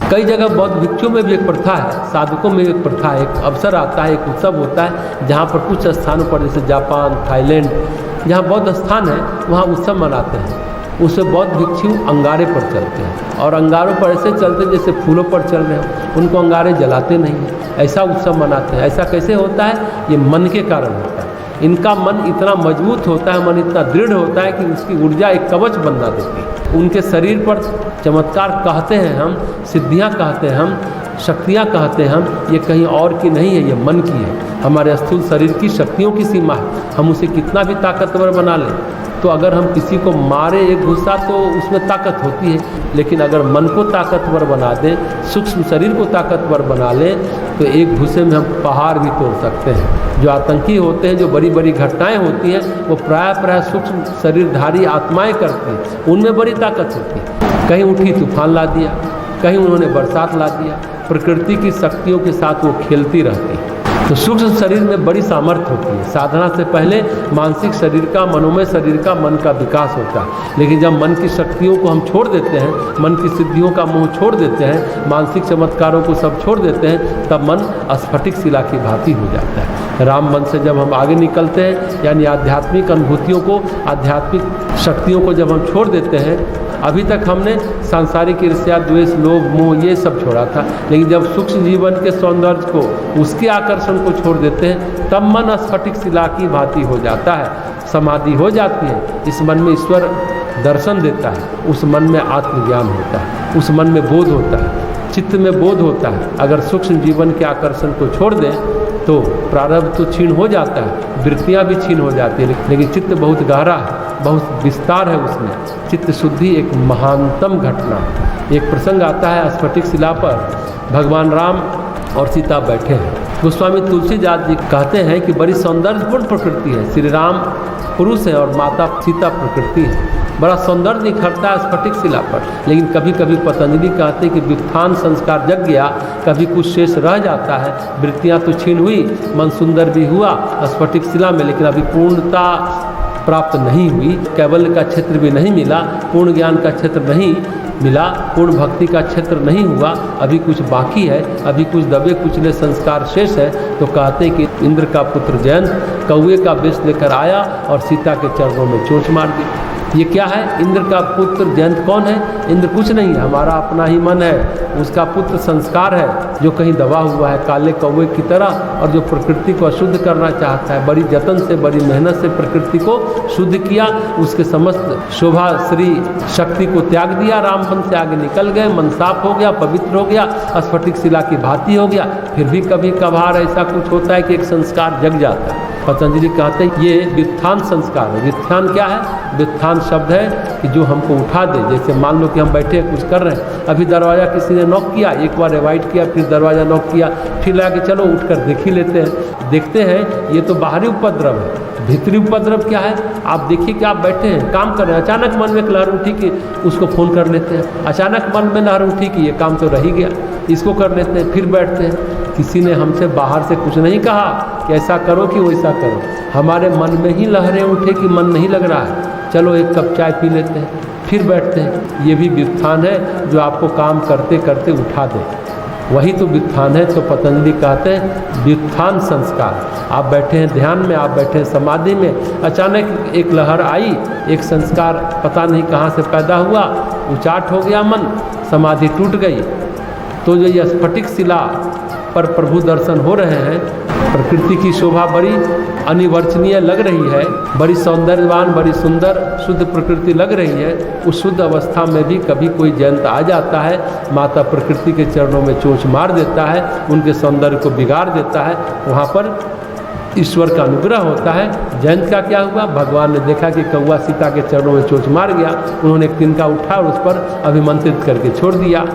कई जगह बौद्ध भिक्षुओं में भी एक प्रथा है, साधकों में एक प्रथा है। एक अवसर आता है, एक उत्सव होता है जहाँ पर कुछ स्थानों पर जैसे जापान, थाईलैंड, जहाँ बौद्ध स्थान है वहाँ उत्सव मनाते हैं। उसमें बौद्ध भिक्षु अंगारे पर चलते हैं और अंगारों पर ऐसे चलते हैं जैसे फूलों पर चल रहे हैं, उनको अंगारे जलाते नहीं हैं, ऐसा उत्सव मनाते हैं। ऐसा कैसे होता है? ये मन के कारण होता है। इनका मन इतना मजबूत होता है, मन इतना दृढ़ होता है कि उसकी ऊर्जा एक कवच बना देती है। उनके शरीर पर चमत्कार कहते हैं हम, सिद्धियां कहते हैं हम, शक्तियां कहते हैं हम, ये कहीं और की नहीं है, ये मन की है। हमारे स्थूल शरीर की शक्तियों की सीमा है, हम उसे कितना भी ताकतवर बना लें। तो अगर हम किसी को मारे एक गुस्सा तो उसमें ताकत होती है, लेकिन अगर मन को ताकतवर बना दें, सूक्ष्म शरीर को ताकतवर बना लें, तो एक घुसे में हम पहाड़ भी तोड़ सकते हैं। जो आतंकी होते हैं, जो बड़ी बड़ी घटनाएं होती हैं, वो प्राय सूक्ष्म शरीरधारी आत्माएं करती हैं, उनमें बड़ी ताकत होती है। कहीं उठी तूफान ला दिया, कहीं उन्होंने बरसात ला दिया। प्रकृति की शक्तियों के साथ वो खेलती रहती है। तो सूक्ष्म शरीर में बड़ी सामर्थ्य होती है। साधना से पहले मानसिक शरीर का, मनोमय शरीर का, मन का विकास होता है। लेकिन जब मन की शक्तियों को हम छोड़ देते हैं, मन की सिद्धियों का मोह छोड़ देते हैं, मानसिक चमत्कारों को सब छोड़ देते हैं, तब मन स्फटिक शिला की भांति हो जाता है। राम मन से जब हम आगे निकलते हैं, यानी आध्यात्मिक अनुभूतियों को, आध्यात्मिक शक्तियों को जब हम छोड़ देते हैं, अभी तक हमने सांसारिक ईर्ष्या, द्वेष, लोभ, मोह ये सब छोड़ा था, लेकिन जब सूक्ष्म जीवन के सौंदर्य को, उसके आकर्षण को छोड़ देते हैं, तब मन स्फटिक शिला की भांति हो जाता है, समाधि हो जाती है। इस मन में ईश्वर दर्शन देता है, उस मन में आत्मज्ञान होता है, उस मन में बोध होता है, चित्त में बोध होता है। अगर सूक्ष्म जीवन के आकर्षण को छोड़ दें तो प्रारब्ध तो क्षीण हो जाता है, वृत्तियाँ भी क्षीण हो जाती है, लेकिन चित्त बहुत गहरा है, बहुत विस्तार है उसमें। चित्त शुद्धि एक महानतम घटना है। एक प्रसंग आता है, स्फटिक शिला पर भगवान राम और सीता बैठे हैं। गोस्वामी तुलसीदास जी कहते हैं कि बड़ी सौंदर्यपूर्ण प्रकृति है। श्री राम पुरुष है और माता सीता प्रकृति है। बड़ा सौंदर्य निखरता है स्फटिक शिला पर। लेकिन कभी कभी पतंजलि कहते हैं कि व्युत्थान संस्कार जग गया, कभी कुछ शेष रह जाता है। वृत्तियाँ तो क्षीण हुई, मन सुंदर भी हुआ स्फटिक शिला में, लेकिन अभी पूर्णता प्राप्त नहीं हुई, कैवल्य का क्षेत्र भी नहीं मिला, पूर्ण ज्ञान का क्षेत्र नहीं मिला, पूर्ण भक्ति का क्षेत्र नहीं हुआ, अभी कुछ बाकी है, अभी कुछ दबे कुचले संस्कार शेष है। तो कहते हैं कि इंद्र का पुत्र जयंत कौवे का वेश लेकर आया और सीता के चरणों में चोंच मार दी। ये क्या है? इंद्र का पुत्र जयंत कौन है? इंद्र कुछ नहीं है, हमारा अपना ही मन है। उसका पुत्र संस्कार है जो कहीं दबा हुआ है काले कौवे की तरह, और जो प्रकृति को अशुद्ध करना चाहता है। बड़ी जतन से, बड़ी मेहनत से प्रकृति को शुद्ध किया, उसके समस्त शोभा श्री शक्ति को त्याग दिया, रामपन से आगे निकल गए, मन साफ हो गया, पवित्र हो गया, स्फटिक शिला की भांति हो गया। फिर भी कभी कभार ऐसा कुछ होता है कि एक संस्कार जग जाता है। पतंजलि कहते हैं ये व्युत्थान संस्कार है। व्युत्थान क्या है? व्युत्थान शब्द है कि जो हमको उठा दे। जैसे मान लो कि हम बैठे कुछ कर रहे हैं, अभी दरवाज़ा किसी ने नॉक किया, एक बार इनवाइट किया, फिर दरवाज़ा नॉक किया, फिर लगा कि चलो उठकर देख ही लेते हैं। देखते हैं ये तो बाहरी उपद्रव है, भीतरी उपद्रव क्या है? आप देखिए कि आप बैठे हैं, काम कर रहे हैं, अचानक मन में एक लहर उठी कि उसको फ़ोन कर लेते हैं, अचानक मन में लहर उठी कि ये काम तो रह ही गया, इसको कर लेते हैं, फिर बैठते हैं। किसी ने हमसे बाहर से कुछ नहीं कहा कि ऐसा करो कि वैसा करो, हमारे मन में ही लहरें उठे कि मन नहीं लग रहा है, चलो एक कप चाय पी लेते हैं, फिर बैठते हैं। ये भी व्युत्थान है जो आपको काम करते करते उठा दे, वही तो व्युत्थान है। तो पतंजलि कहते हैं व्युत्थान संस्कार। आप बैठे हैं ध्यान में, आप बैठे हैं समाधि में, अचानक एक लहर आई, एक संस्कार पता नहीं कहाँ से पैदा हुआ, उचाट हो गया मन, समाधि टूट गई। तो जो ये स्फटिक शिला पर प्रभु दर्शन हो रहे हैं, प्रकृति की शोभा बड़ी अनिवर्चनीय लग रही है, बड़ी सौंदर्यवान, बड़ी सुंदर शुद्ध प्रकृति लग रही है। उस शुद्ध अवस्था में भी कभी कोई जयंत आ जाता है, माता प्रकृति के चरणों में चोंच मार देता है, उनके सौंदर्य को बिगाड़ देता है। वहाँ पर ईश्वर का अनुग्रह होता है। जयंत का क्या हुआ? भगवान ने देखा कि कौवा सीता के चरणों में चोंच मार गया, उन्होंने एक तिनका उठा और उस पर अभिमंत्रित करके छोड़ दिया।